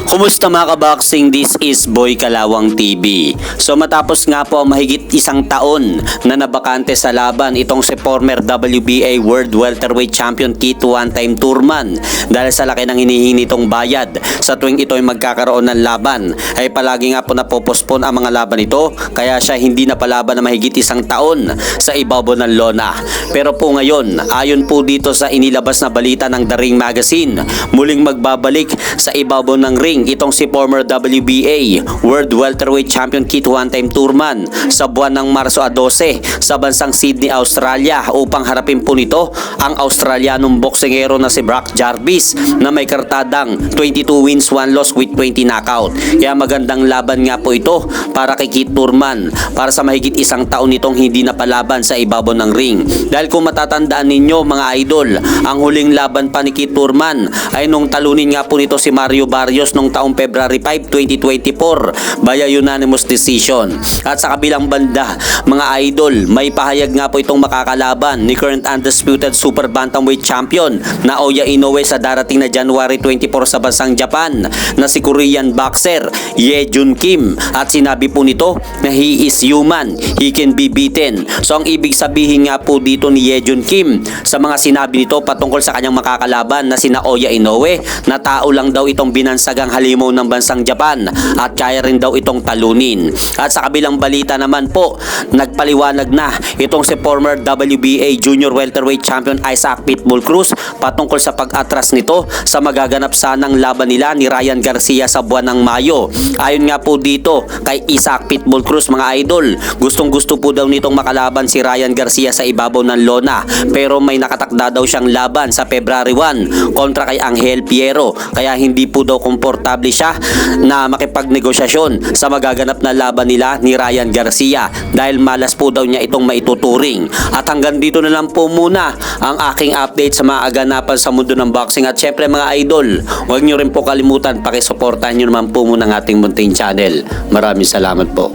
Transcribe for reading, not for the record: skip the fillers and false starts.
Kumusta mga kaboxing? This is Boy Kalawang TV. So matapos nga po mahigit isang taon na nabakante sa laban itong si former WBA World Welterweight Champion Keith one-time Thurman dahil sa laki ng hinihingi nitong bayad sa tuwing ito ay magkakaroon ng laban ay palagi nga po napopospon ang mga laban ito kaya siya hindi napalaban na mahigit isang taon sa ibabaw ng lona. Pero po ngayon, ayon po dito sa inilabas na balita ng The Ring Magazine, muling magbabalik sa ibabaw ng ring itong si former WBA World Welterweight Champion Keith one-time Thurman sa buwan ng Marso 12 sa bansang Sydney, Australia upang harapin po nito ang Australianong boksingero na si Brock Jarvis na may kartadang 22 wins, 1 loss with 20 knockout. Kaya magandang laban nga po ito para kay Keith Thurman para sa mahigit isang taon nitong hindi napalaban sa ibabaw ng ring. Dahil kung matatandaan ninyo mga idol, ang huling laban pa ni Keith Thurman ay nung talunin nga po nito si Mario Barrios nung taong February 5, 2024 via unanimous decision. At sa kabilang banda, mga idol, may pahayag nga po itong makakalaban ni current undisputed super bantamweight champion Naoya Inoue sa darating na January 24 sa bansang Japan na si Korean boxer Ye Jun Kim. At sinabi po nito na he is human, he can be beaten. So ang ibig sabihin nga po dito ni Ye Jun Kim sa mga sinabi nito patungkol sa kanyang makakalaban na si Naoya Inoue na tao lang daw itong binansagang halimaw ng bansang Japan at kaya rin daw itong talunin. At sa kabilang balita naman po, nagpaliwanag na itong si former WBA Junior Welterweight Champion Isaac Pitbull Cruz patungkol sa pag-atras nito sa magaganap sanang laban nila ni Ryan Garcia sa buwan ng Mayo. Ayon nga po dito kay Isaac Pitbull Cruz mga idol, gustong gusto po daw nitong makalaban si Ryan Garcia sa ibabaw ng lona pero may nakatakda daw siyang laban sa February 1 kontra kay Angel Piero kaya hindi po daw komportable siya na makipagnegosasyon sa magaganap na laban nila ni Ryan Garcia dahil malas po daw niya itong maituturing. At hanggang dito na lang po muna ang aking update sa mga aganapan sa mundo ng boxing. At syempre mga idol, huwag nyo rin po kalimutan pakisuportahan nyo naman po muna ng ating munting channel. Maraming salamat po.